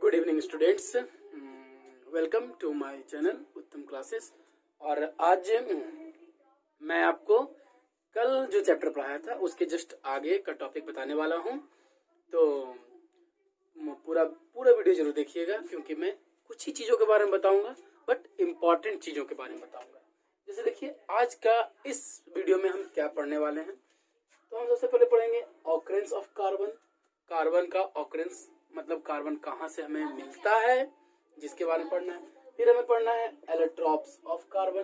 Good evening students, welcome to my channel Uttam classes. और आज मैं आपको कल जो चैप्टर पढ़ाया था उसके जस्ट आगे का टॉपिक बताने वाला हूं। तो पूरा वीडियो जरूर देखिएगा, क्योंकि मैं कुछ ही चीज़ों के बारे में बताऊंगा, बट इम्पॉर्टेंट चीज़ों के बारे में बताऊंगा। जैसे देखिए, आज का इस वीडियो में हम क्या पढ़ने वाले हैं। तो हम सबसे पहले पढ़ेंगे ऑकरेंस ऑफ कार्बन। कार्बन का ऑकरेंस मतलब कार्बन कहाँ से हमें मिलता है, जिसके बारे में पढ़ना है। फिर हमें पढ़ना है एलेट्रॉप्स ऑफ कार्बन,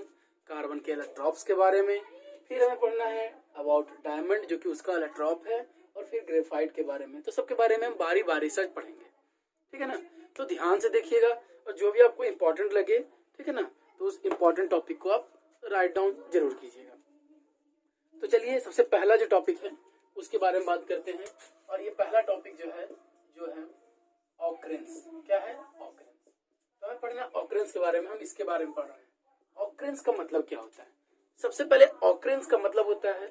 कार्बन के एलेट्रॉप्स के बारे में। फिर हमें पढ़ना है अबाउट डायमंड, जो कि उसका एलेट्रॉप है। और फिर ग्रेफाइट के बारे में। तो सबके बारे में हम बारी बारी से पढ़ेंगे, ठीक है ना। तो ध्यान से देखिएगा, और जो भी आपको इम्पोर्टेंट लगे, ठीक है ना, तो उस इम्पोर्टेंट टॉपिक को आप राइट डाउन जरूर कीजिएगा। तो चलिए, सबसे पहला जो टॉपिक है उसके बारे में बात करते हैं। और ये पहला टॉपिक जो है ऑकरेंस। क्या है? ऑकरेंस। तो हमें पढ़ना ऑकरेंस के बारे में। हम इसके बारे में पढ़ रहे हैं। ऑकरेंस का मतलब क्या होता है? सबसे पहले ऑकरेंस का मतलब होता है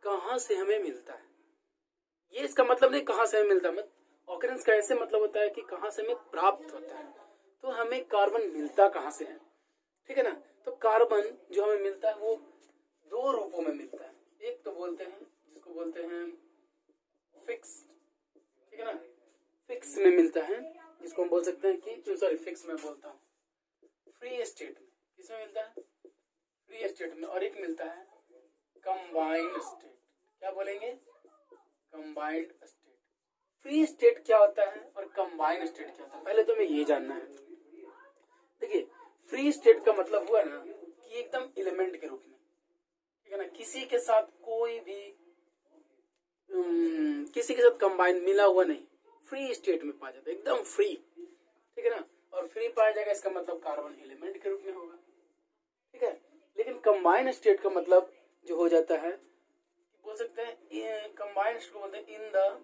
कहां से हमें मिलता है। ये इसका मतलब नहीं कहां से हमें मिलता है, ऑकरेंस का ऐसे मतलब होता है कि कहां से हमें प्राप्त होता है। तो हमें कार्बन मिलता कहां से है, ठीक है ना। तो कार्बन जो हमें मिलता है वो दो रूपों में मिलता है। एक तो बोलते हैं, जिसको बोलते हैं फिक्स, ठीक है ना। फिक्स में मिलता है, जिसको हम बोल सकते हैं कि फिक्स में बोलता हूँ, फ्री स्टेट में। किसमें मिलता है? फ्री स्टेट में। और एक मिलता है कंबाइंड स्टेट। क्या बोलेंगे? Combined state. फ्री स्टेट क्या होता है और कंबाइंड स्टेट क्या होता है, पहले तो हमें ये जानना है। देखिए, फ्री स्टेट का मतलब हुआ ना कि एकदम एलिमेंट के रूप में, ठीक है ना, किसी के साथ कोई भी किसी के साथ कंबाइन मिला हुआ नहीं, फ्री स्टेट में पाया जाता है, एकदम फ्री, ठीक है ना। और फ्री पाया जाएगा, इसका मतलब कार्बन एलिमेंट के रूप में होगा, ठीक है। लेकिन कंबाइन स्टेट का मतलब जो हो जाता है, बोल सकते हैं कंबाइन स्टेट को बोलते हैं in the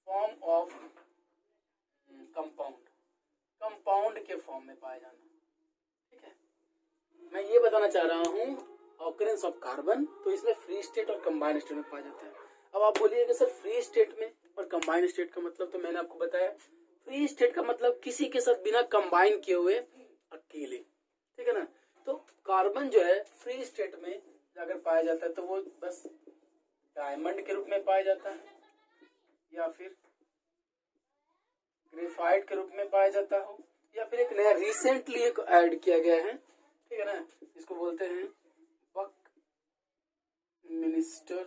form of compound, compound के फॉर्म में पाया जाना, ठीक है। मैं ये बताना चाह रहा हूँ ऑकरेंस ऑफ कार्बन, तो इसमें फ्री स्टेट और कंबाइन स्टेट में पाया जाता है। अब आप बोलिएगा सर फ्री स्टेट में और कंबाइन स्टेट का मतलब, तो मैंने आपको बताया फ्री स्टेट का मतलब किसी के साथ बिना कंबाइन किए हुए अकेले, ठीक है ना। तो कार्बन जो है फ्री स्टेट में अगर पाया जाता है तो वो बस डायमंड के रूप में पाया जाता है, या फिर ग्रेफाइट के रूप में पाया जाता हो, या फिर एक नया रिसेंटली एक ऐड किया गया है, ठीक है ना, जिसको बोलते हैं बकमिंस्टर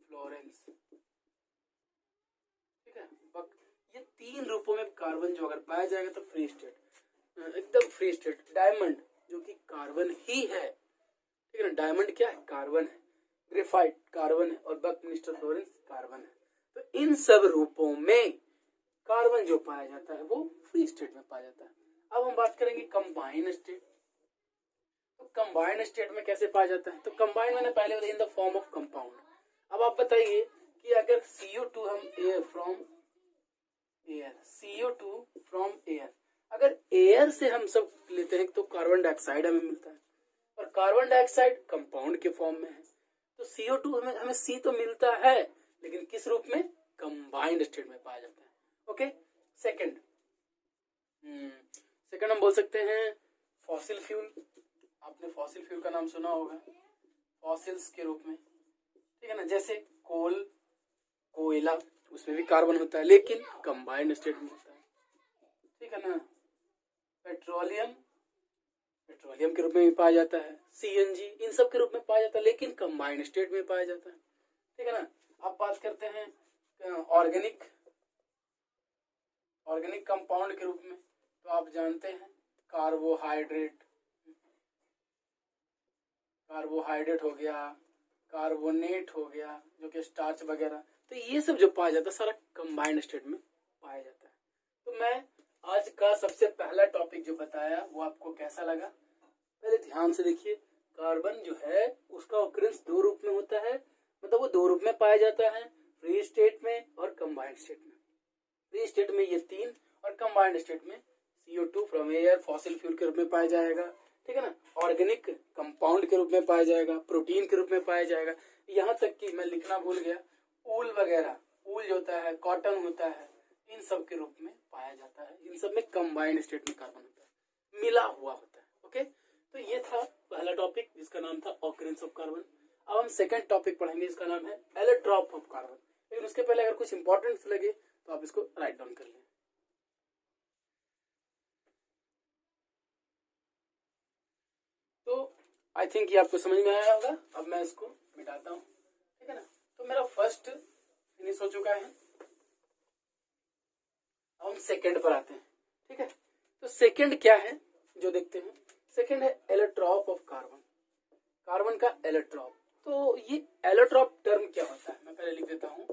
फ्लोरेंस, ठीक है। ये तीन रूपों में कार्बन जो अगर पाया जाएगा तो फ्री स्टेट, एकदम फ्री स्टेट। डायमंड जो कि कार्बन ही है, ठीक है ना, डायमंड क्या है? कार्बन है। ग्रेफाइट कार्बन है, और बकमिंस्टर फ्लोरेंस कार्बन है। तो इन सब रूपों में कार्बन जो पाया जाता है वो फ्री स्टेट में पाया जाता है। अब हम बात करेंगे कंबाइन स्टेट। तो कंबाइंड स्टेट में कैसे पाया जाता है? तो कंबाइन मैंने पहले बताया in the form of compound. अब आप बताइए कि अगर CO2 हम air from air, CO2 from air, अगर एयर से हम सब लेते हैं तो कार्बन डाइऑक्साइड हमें मिलता है, और कार्बन डाइऑक्साइड कंपाउंड के फॉर्म में है। तो CO2 हमें C तो मिलता है, लेकिन किस रूप में? कंबाइंड स्टेट में पाया जाता है। ओके। सेकंड हम बोल सकते हैं फॉसिल फ्यूल। आपने फॉसिल फ्यूल का नाम सुना होगा, फॉसिल्स के रूप में, ठीक है ना। जैसे कोल, कोयला, उसमें भी कार्बन होता है, लेकिन कंबाइंड स्टेट में होता है, ठीक है ना। पेट्रोलियम के रूप में भी पाया जाता है। CNG इन सब के रूप में पाया जाता है, लेकिन कंबाइंड स्टेट में पाया जाता है, ठीक है ना। अब बात करते हैं ऑर्गेनिक कंपाउंड के रूप में। तो आप जानते हैं कार्बोहाइड्रेट हो गया, कार्बोनेट हो गया, जो कि स्टार्च वगैरह। तो ये सब जो पाया जाता है सारा कंबाइंड स्टेट में पाया जाता है। तो मैं आज का सबसे पहला टॉपिक जो बताया वो आपको कैसा लगा? पहले ध्यान से देखिए, कार्बन जो है उसका ऑकरेंस दो रूप में होता है, मतलब वो दो रूप में पाया जाता है, फ्री स्टेट में और कंबाइंड स्टेट में। फ्री स्टेट में ये तीन, और कंबाइंड स्टेट में CO2 from air, fossil fuel के रूप में पाया जाएगा, ठीक है ना। ऑर्गेनिक कंपाउंड के रूप में पाया जाएगा, प्रोटीन के रूप में पाया जाएगा। यहाँ तक कि मैं लिखना भूल गया, ऊल वगैरह, ऊल जो होता है, कॉटन होता है, इन इन सब के रूप में पाया जाता है। इन सब में कंबाइंड स्टेट में कार्बन होता है, मिला हुआ होता है। ओके, तो ये था पहला टॉपिक जिसका नाम था ऑकरेंस ऑफ कार्बन। अब हम सेकंड टॉपिक पढ़ेंगे, इसका नाम है एलोट्रॉप ऑफ कार्बन। लेकिन उसके पहले अगर कुछ इंपॉर्टेंट लगे तो आप इसको राइट डाउन कर लें। तो आई थिंक ये आपको समझ में आया होगा। अब मैं इसको मिटाता हूँ, ठीक है ना। तो मेरा फर्स्ट फिनिश हो चुका है, अब हम सेकंड पर आते हैं, ठीक है। तो सेकंड क्या है जो देखते हैं, सेकंड है एलोट्रॉप ऑफ कार्बन, कार्बन का एलोट्रॉप। तो ये एलोट्रॉप टर्म क्या होता है, मैं पहले लिख देता हूँ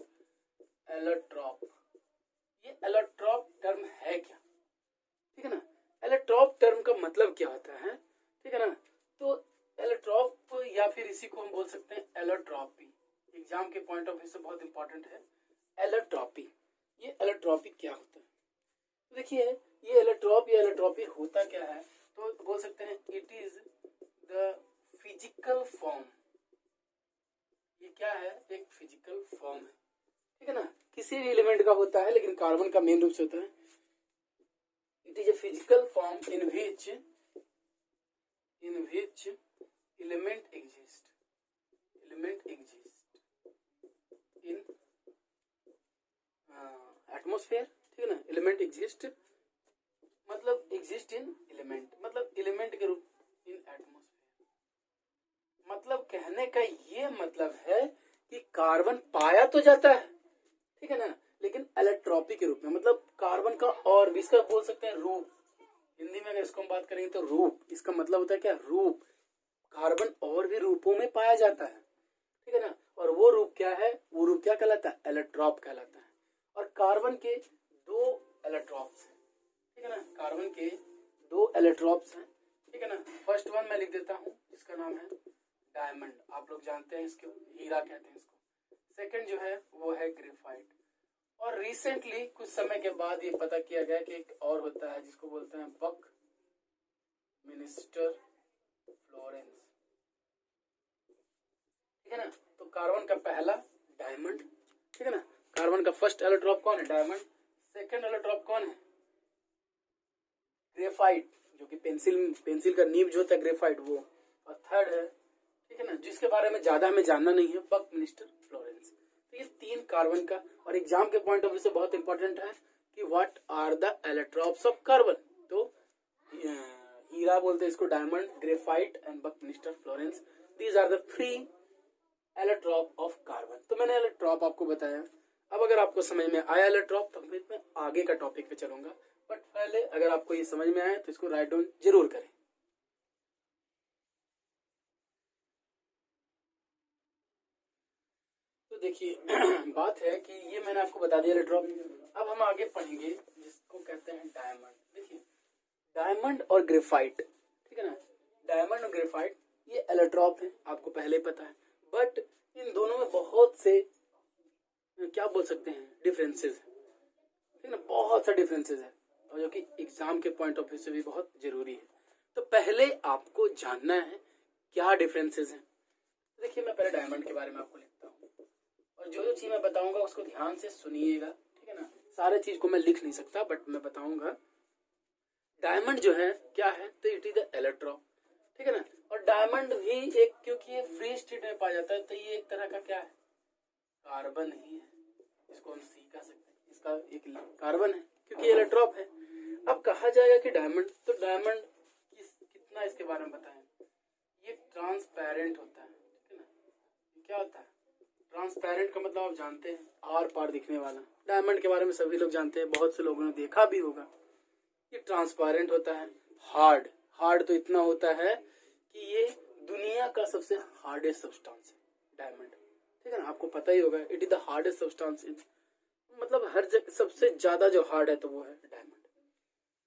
एलोट्रॉप। ये एलोट्रॉप टर्म है क्या, ठीक है ना। एलोट्रॉप टर्म का मतलब क्या होता है, ठीक है ना। तो एलोट्रॉप या फिर इसी को हम बोल सकते हैं एलोट्रॉपी, एग्जाम के पॉइंट ऑफ व्यू से बहुत इंपॉर्टेंट है एलोट्रॉपी। ये एलोट्रॉपी क्या होता है, तो देखिए ये एलोट्रॉप या एलोट्रॉपी होता क्या है, तो बोल सकते हैं it is the physical form. ये क्या है, एक फिजिकल फॉर्म है, ठीक है ना। किसी भी एलिमेंट का होता है, लेकिन कार्बन का मेन रूप से होता है। It is a physical form in which element exist in atmosphere, ठीक है ना। element exist मतलब exist in element, मतलब element के रूप in atmosphere। मतलब कहने का ये मतलब है कि कार्बन पाया तो जाता है, ठीक है ना, लेकिन एलोट्रॉपी के रूप में, मतलब कार्बन का और भी, इसका बोल सकते हैं रूप। हिंदी में अगर इसको हम बात करेंगे तो रूप, इसका मतलब होता है क्या, रूप। कार्बन और भी रूपों में पाया जाता है, ठीक है ना। और वो रूप क्या है, वो रूप क्या कहलाता है, एलोट्रॉप कहलाता है। और कार्बन के दो एलोट्रॉप्स हैं, ठीक है ना। कार्बन के दो एलोट्रॉप्स हैं, ठीक है ना। फर्स्ट वन मैं लिख देता हूँ, जिसका नाम है डायमंड, आप लोग जानते हैं इसको हीरा कहते हैं इसको। सेकंड जो है वो है ग्रेफाइट। और रिसेंटली कुछ समय के बाद ये पता किया गया कि एक और होता है जिसको बोलते हैं बक मिनिस्टर फ्लोरेंस, ठीक है ना। तो कार्बन का पहला डायमंड, ठीक है ना। कार्बन का फर्स्ट एलोट्रॉप कौन है, डायमंड। सेकंड एलोट्रॉप कौन है, ग्रेफाइट, जो कि पेंसिल का नीब जो होता है ग्रेफाइट वो। और थर्ड है, ठीक है ना, जिसके बारे में ज्यादा हमें जानना नहीं है, बक मिनिस्टर फ्लोरेंस। तो ये तीन कार्बन का, और एग्जाम के पॉइंट ऑफ व्यू से बहुत इंपॉर्टेंट है कि what are the allotropes of carbon. तो हीरा बोलते हैं इसको, diamond, graphite and buckminsterfullerene, these are the three allotrope of carbon. तो मैंने एलोट्रॉप आपको बताया। अब अगर आपको समझ में आया एलोट्रॉप, तो फिर मैं आगे का टॉपिक पे चलूंगा। बट पहले अगर आपको ये समझ में आया तो इसको राइट डाउन जरूर करें। तो देखिए बात है कि ये मैंने आपको बता दिया एलोट्रॉप। अब हम आगे पढ़ेंगे जिसको कहते हैं डायमंड। देखिए डायमंड और ग्रेफाइट, ठीक है ना, डायमंड और ग्रेफाइट ये एलोट्रॉप है, आपको पहले ही पता है। बट इन दोनों में बहुत से क्या बोल सकते हैं डिफरेंसेस है, ठीक है ना, बहुत सा डिफरेंसेस है, और जो कि एग्जाम के पॉइंट ऑफ व्यू से भी बहुत जरूरी है। तो पहले आपको जानना है क्या डिफरेंसेस हैं। देखिए मैं पहले डायमंड के बारे में आपको लिखता हूँ, और जो चीज मैं बताऊंगा उसको ध्यान से सुनिएगा, ठीक है ना। सारे चीज को मैं लिख नहीं सकता, बट मैं बताऊंगा। डायमंड जो है क्या है, तो इट इज द एलोट्रॉप, ठीक है ना। और डायमंड भी एक, क्योंकि ये फ्री स्टेट में पाया जाता है, तो ये एक तरह का क्या है, कार्बन ही है। इसको हम सी कह सकते हैं, इसका एक कार्बन है क्योंकि एलोट्रॉप है। अब कहा जाएगा कि डायमंड, तो डायमंड कितना इसके बारे में बताएं, ये ट्रांसपेरेंट होता है, ठीक है ना। क्या होता है ट्रांसपेरेंट का मतलब, आप जानते हैं आर पार दिखने वाला। डायमंड के बारे में सभी लोग जानते हैं, बहुत से लोगों ने देखा भी होगा। ये ट्रांसपेरेंट होता है। हार्ड तो इतना होता है कि ये दुनिया का सबसे हार्डेस्ट सब्सटेंस है डायमंड, ठीक है ना, आपको पता ही होगा। It is the hardest substance in, मतलब हर जगह सबसे ज्यादा जो हार्ड है तो वो है डायमंड।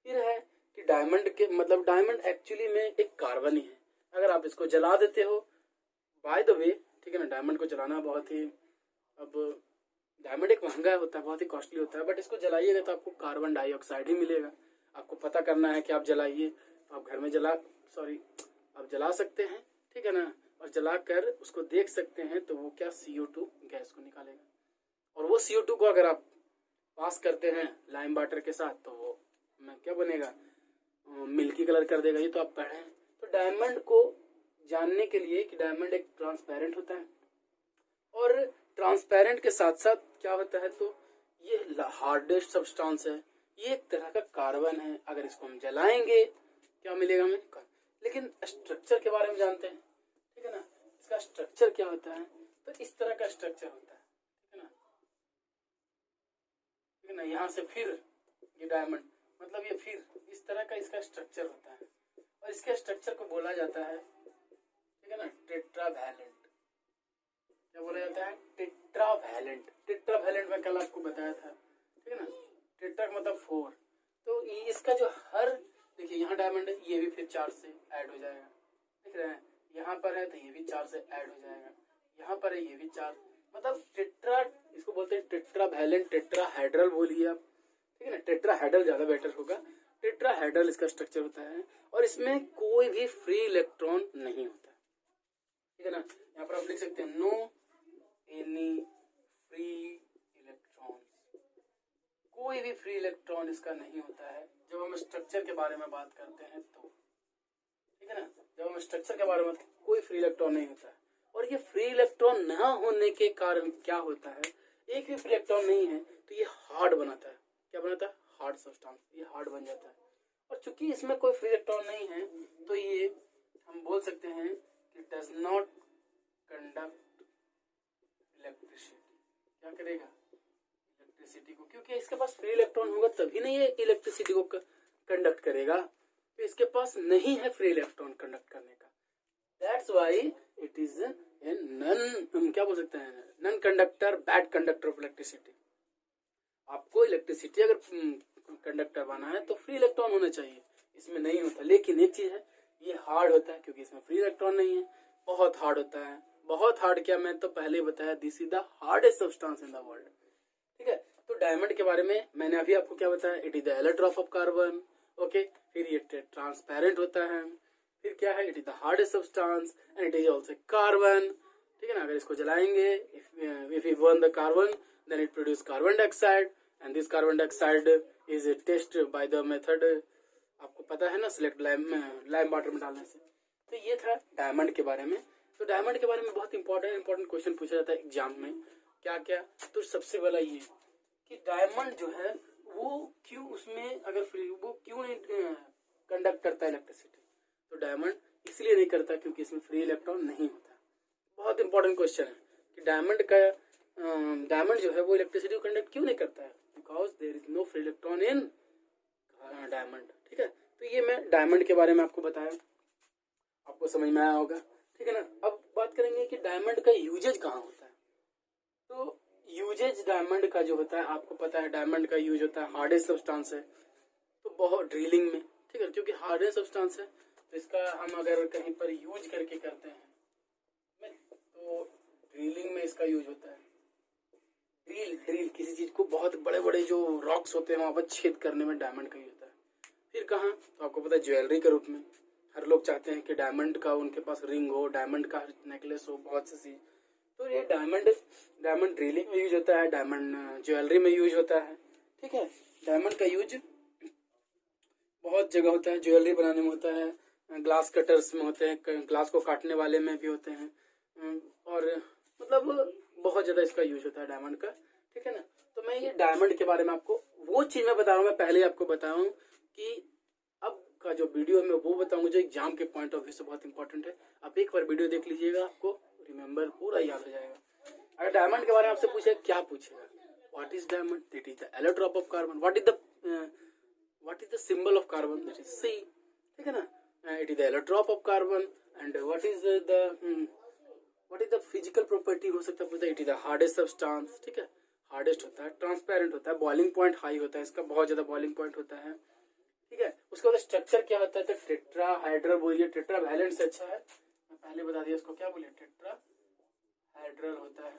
फिर है कि डायमंड के मतलब, डायमंड एक्चुअली में एक कार्बन ही है। अगर आप इसको जला देते हो, बाय द वे, ठीक है ना, डायमंड को जलाना बहुत ही, अब डायमंड एक महंगा होता है, बहुत ही कॉस्टली होता है, बट इसको जलाइएगा तो आपको कार्बन डाइऑक्साइड ही मिलेगा। आपको पता करना है कि आप जलाइए, तो आप घर में आप जला सकते हैं, ठीक है ना, और जलाकर उसको देख सकते हैं, तो वो क्या CO2 गैस को निकालेगा। और वो CO2 को अगर आप पास करते हैं लाइम वाटर के साथ तो वो क्या बनेगा, मिल्की कलर कर देगा। ये तो आप पढ़े हैं। तो डायमंड को जानने के लिए कि डायमंड एक ट्रांसपेरेंट होता है और ट्रांसपेरेंट के साथ साथ क्या होता है, तो ये हार्डेस्ट सब्सटेंस है, ये एक तरह का कार्बन है। अगर इसको हम जलाएंगे क्या मिलेगा हमें, लेकिन स्ट्रक्चर के बारे में जानते हैं, ठीक है ना। इसका स्ट्रक्चर क्या होता है, तो इस तरह का स्ट्रक्चर होता है, ठीक है ना, ठीक है ना। यहाँ से फिर ये डायमंड मतलब ये फिर इस तरह का इसका स्ट्रक्चर होता है और इसके स्ट्रक्चर को बोला जाता है, ठीक है ना, टेट्रावैलेंट। क्या बोला जाता है, टेट्रावैलेंट। टेट्रावैलेंट में कल आपको बताया था, ठीक है ना। टेट्रा मतलब 4। तो इसका जो हर, देखिए यहाँ डायमंड है, ये भी फिर 4 से ऐड हो जाएगा, देख रहे हैं। यहाँ पर है तो ये भी 4 से ऐड हो जाएगा, यहाँ पर है ये भी 4, मतलब टेट्रा, इसको बोलते हैं टेट्रावैलेंट, टेट्राहेड्रल बोलिए आप, ठीक है ना। टेट्राहेड्रल ज्यादा बेटर होगा। टेट्राहेड्रल इसका स्ट्रक्चर होता है और इसमें कोई भी फ्री इलेक्ट्रॉन नहीं होता, ठीक है ना। यहाँ पर आप लिख सकते हैं नो एनी फ्री इलेक्ट्रॉन, कोई भी फ्री इलेक्ट्रॉन इसका नहीं होता है जब हम स्ट्रक्चर के बारे में बात करते हैं तो, ठीक है ना। जब हम स्ट्रक्चर के बारे में, कोई फ्री इलेक्ट्रॉन नहीं होता है। और ये फ्री इलेक्ट्रॉन न होने के कारण क्या होता है, एक भी फ्री इलेक्ट्रॉन नहीं है तो ये हार्ड बनाता है। क्या बनाता है, हार्ड सब्सटेंस, ये हार्ड बन जाता है। और चूंकि इसमें कोई फ्री इलेक्ट्रॉन नहीं है तो ये हम बोल सकते हैं कि डज नॉट कंडक्ट इलेक्ट्रिसिटी। क्या करेगा, इलेक्ट्रिसिटी को, क्योंकि इसके पास फ्री इलेक्ट्रॉन होगा तभी नहीं ये इलेक्ट्रिसिटी को कंडक्ट करेगा, तो इसके पास नहीं है फ्री इलेक्ट्रॉन कंडक्ट करने का। That's why it is a non, क्या बोल सकते हैं, non conductor, bad conductor of electricity. आपको इलेक्ट्रिसिटी अगर कंडक्टर बना है तो फ्री इलेक्ट्रॉन होना चाहिए, इसमें नहीं होता। लेकिन एक चीज है, ये हार्ड होता है क्योंकि इसमें फ्री इलेक्ट्रॉन नहीं है, बहुत हार्ड होता है। बहुत हार्ड क्या, मैं तो पहले ही बताया, this is the hardest substance in the world, ठीक है। तो डायमंड के बारे में मैंने अभी आपको क्या बताया, it is the allotrope of carbon, okay. फिर ये ट्रांसपेरेंट होता है, फिर क्या है, it is the hardest substance and it is also carbon, ठीक है ना। अगर इसको जलाएंगे, if you burn the carbon then it produce carbon dioxide and this carbon dioxide is tested by the method, आपको पता है ना, सिलेक्ट लाइम वाटर में डालने से। तो ये था डायमंड के बारे में। तो डायमंड के बारे में बहुत इंपॉर्टेंट क्वेश्चन पूछा जाता है एग्जाम में, क्या क्या। तो सबसे पहला ये कि डायमंड जो है वो क्यों, उसमें अगर फ्री, वो क्यों नहीं कंडक्ट करता है इलेक्ट्रिसिटी। तो डायमंड इसलिए नहीं करता क्योंकि इसमें फ्री इलेक्ट्रॉन नहीं होता। बहुत इंपॉर्टेंट क्वेश्चन है कि डायमंड जो है वो इलेक्ट्रिसिटी को कंडक्ट क्यों नहीं करता है, because there is no free electron in diamond, ठीक है। तो ये मैं डायमंड के बारे में आपको बताया, आपको समझ में आया होगा, ठीक है ना। अब बात करेंगे कि डायमंड का यूजेज कहाँ होता है। तो यूजेज डायमंड का जो होता है, आपको पता है डायमंड का यूज होता है, हार्डेस्ट सब्सटेंस है तो बहुत ड्रिलिंग में, ठीक है, क्योंकि हार्डेस्ट सब्सटेंस है तो इसका हम अगर कहीं पर यूज करके करते हैं तो ड्रिलिंग में इसका यूज होता है। ड्रिल किसी चीज को, बहुत बड़े बड़े जो रॉक्स होते हैं वहां पर छेद करने में डायमंड का यूज होता है। फिर कहाँ, तो आपको पता है ज्वेलरी के रूप में, हर लोग चाहते हैं कि डायमंड का उनके पास रिंग हो, डायमंड का नेकलेस हो, बहुत सी चीज। तो ये डायमंड ड्रिलिंग में यूज होता है, डायमंड ज्वेलरी में यूज होता है, ठीक है। डायमंड का यूज बहुत जगह होता है, ज्वेलरी बनाने में होता है, ग्लास कटर्स में होते हैं, ग्लास को काटने वाले में भी होते हैं, और मतलब बहुत ज्यादा इसका यूज होता है डायमंड का, ठीक है ना। तो मैं ये डायमंड के बारे में आपको वो चीज मैं बता रहा हूँ, मैं पहले आपको बताऊं कि अब का जो वीडियो है मैं वो बताऊंगा जो एग्जाम के पॉइंट ऑफ व्यू से बहुत इंपॉर्टेंट है। आप एक बार वीडियो देख लीजिएगा, आपको रिमेम्बर पूरा याद हो जाएगा। अगर डायमंड के बारे में आपसे पूछे, क्या पूछेगा, what is diamond, that is the allotrope of carbon, what is the symbol of carbon, that is C, ठीक है ना। It is the allotrope of carbon and what is the physical property हो सकता है, it is the hardest substance, ठीक है। Hardest होता है, ट्रांसपेरेंट होता है, बॉइलिंग पॉइंट हाई होता है, इसका बहुत ज्यादा बॉइलिंग पॉइंट होता है, ठीक है। उसके बाद स्ट्रक्चर क्या होता है, तो टेट्राहाइड्रल बोलिए, टेट्रावैलेंट से अच्छा है, मैं पहले बता दिया इसको, क्या बोलिए, टेट्राहाइड्रल होता है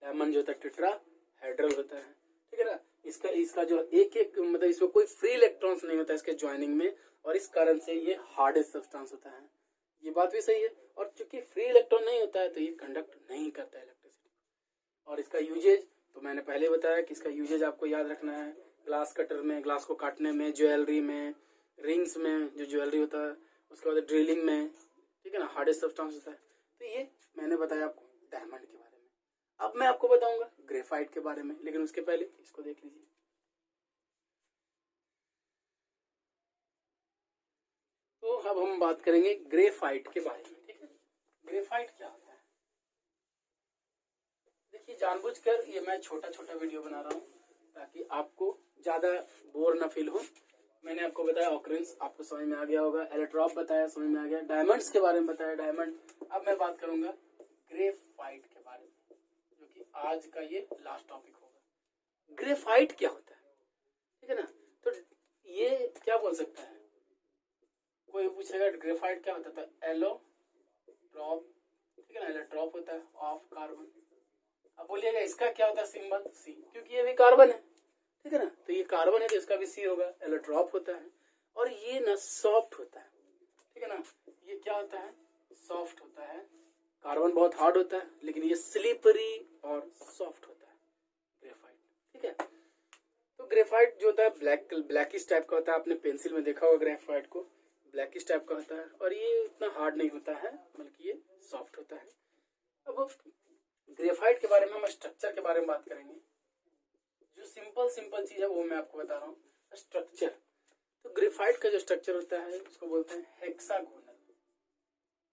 डायमंड जो होता है, टेट्राहाइड्रल होता है, ठीक है ना। इसका जो एक मतलब इसमें कोई फ्री इलेक्ट्रॉन्स नहीं होता है इसके ज्वाइनिंग में, और इस कारण से ये हार्डेस्ट सब्सटेंस होता है। ये बात भी सही है। और चूंकि फ्री इलेक्ट्रॉन नहीं होता है तो ये कंडक्ट नहीं करता है इलेक्ट्रिसिटी। और इसका यूजेज तो मैंने पहले बताया कि इसका यूजेज आपको याद रखना है। ग्लास कटर में, ग्लास को काटने में, ज्वेलरी में, रिंग्स में जो ज्वेलरी होता है, उसके बाद ड्रिलिंग में, ठीक है ना, हार्डेस्ट सब्सटेंस होता है। तो ये मैंने बताया आपको डायमंड के बारे में। अब मैं आपको बताऊंगा ग्रेफाइट के बारे में, लेकिन उसके पहले इसको देख लीजिए। तो अब हम बात करेंगे ग्रेफाइट के बारे में, ठीक है। ग्रेफाइट क्या होता है? देखिए, जानबूझकर ये मैं छोटा छोटा वीडियो बना रहा हूँ ताकि आपको ज्यादा बोर ना फील हो। मैंने आपको बताया ऑकरेंस, आपको समझ में आ गया होगा। एलेट्रॉप बताया, समझ में आ गया। डायमंड्स के बारे में बताया, डायमंड। अब मैं बात करूंगा ग्रेफाइट के बारे में, जो कि आज का ये लास्ट टॉपिक होगा। ग्रेफाइट क्या होता है, ठीक है ना। तो ये क्या बोल सकता है, कोई पूछेगा ग्रेफाइट क्या होता है, एलोट्रॉप, ठीक है ना, एलोट्रॉप होता है ऑफ कार्बन। अब बोलिएगा इसका क्या होता है सिंबल, सी, क्योंकि ये भी कार्बन है, ठीक है ना। तो ये कार्बन है तो इसका भी सी होगा, एलोट्रॉप होता है। और ये ना सॉफ्ट होता है, ठीक है ना। ये क्या होता है, सॉफ्ट होता है। कार्बन बहुत हार्ड होता है, लेकिन ये स्लिपरी और सॉफ्ट होता है ग्रेफाइट, ठीक है। तो ग्रेफाइट जो होता है ब्लैकिश टाइप का होता है। आपने पेंसिल में देखा होगा ग्रेफाइट को, ब्लैकिश टाइप का होता है। और ये उतना हार्ड नहीं होता है, बल्कि ये सॉफ्ट होता है। अब ग्रेफाइट के बारे में हम स्ट्रक्चर के बारे में बात करेंगे। जो सिंपल चीज है वो मैं आपको बता रहा हूँ, स्ट्रक्चर। तो ग्रेफाइट का जो स्ट्रक्चर होता है उसको बोलते हैं हेक्सागोनल।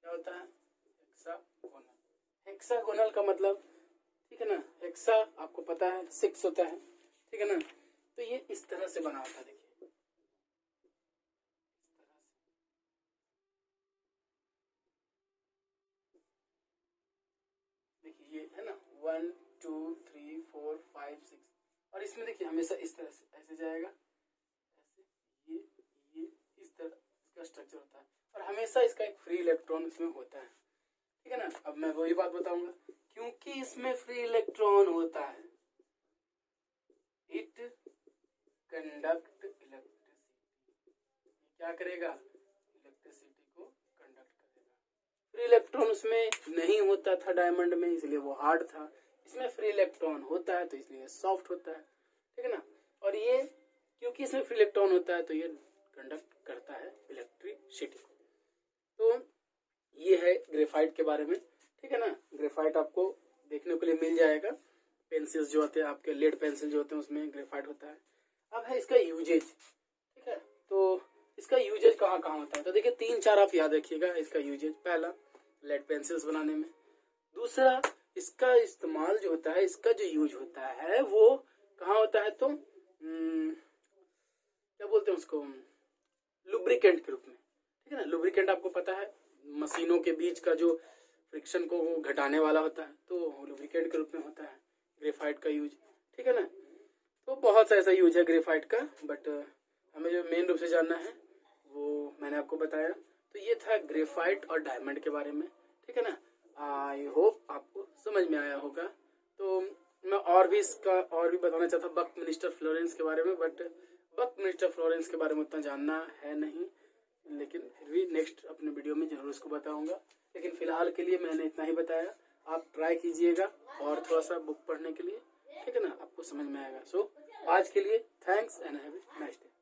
क्या होता है, हेक्सागोनल। हेक्सागोनल का मतलब, ठीक है ना, हेक्सा आपको पता है 6 होता है, ठीक है ना। तो ये इस तरह से बना होता है, देखिए ये है ना 1 2 3 4 5 6। और इसमें देखिए हमेशा इस तरह से ऐसे जाएगा, ऐसे ये इस तरह इसका स्ट्रक्चर होता है। और हमेशा इसका एक फ्री इलेक्ट्रॉन इसमें होता है, ठीक है ना। अब मैं वही बात बताऊंगा, क्योंकि इसमें फ्री इलेक्ट्रॉन होता है, इट कंडक्ट इलेक्ट्रिसिटी। क्या करेगा, इलेक्ट्रिसिटी को कंडक्ट करेगा। फ्री इलेक्ट्रॉन उसमें नहीं होता था डायमंड में, इसलिए वो हार्ड था। इसमें फ्री इलेक्ट्रॉन होता है तो इसलिए सॉफ्ट होता है, ठीक है ना। और ये क्योंकि इसमें फ्री इलेक्ट्रॉन होता है तो ये कंडक्ट करता है इलेक्ट्रिसिटी। तो ये है ग्रेफाइट के बारे में, ठीक है ना। ग्रेफाइट आपको देखने के लिए मिल जाएगा। पेंसिल्स जो होते हैं आपके, लेड पेंसिल जो होते हैं उसमें ग्रेफाइट होता है। अब है इसका यूजेज, ठीक है। तो इसका यूजेज कहाँ कहाँ होता है, तो देखिए 3-4 आप याद रखिएगा इसका यूजेज। पहला, लेड पेंसिल्स बनाने में। दूसरा, इसका इस्तेमाल जो होता है, इसका जो यूज होता है वो कहाँ होता है, तो क्या बोलते हैं उसको, लुब्रिकेंट के रूप में, ठीक है ना। लुब्रिकेंट आपको पता है, मशीनों के बीच का जो फ्रिक्शन को घटाने वाला होता है, तो लुब्रिकेंट के रूप में होता है ग्रेफाइट का यूज, ठीक है ना। तो बहुत सा ऐसा यूज है ग्रेफाइट का, बट हमें जो मेन रूप से जानना है वो मैंने आपको बताया। तो ये था ग्रेफाइट और डायमंड के बारे में, ठीक है ना। आई होप आपको समझ में आया होगा। तो मैं और भी बताना चाहता बकमिंस्टर फ्लोरेंस के बारे में, बट बकमिंस्टर फ्लोरेंस के बारे में उतना जानना है नहीं, लेकिन फिर भी नेक्स्ट अपने वीडियो में जरूर इसको बताऊंगा। लेकिन फिलहाल के लिए मैंने इतना ही बताया। आप ट्राई कीजिएगा और थोड़ा सा बुक पढ़ने के लिए, ठीक है ना, आपको समझ में आएगा। सो आज के लिए thanks and have a nice day.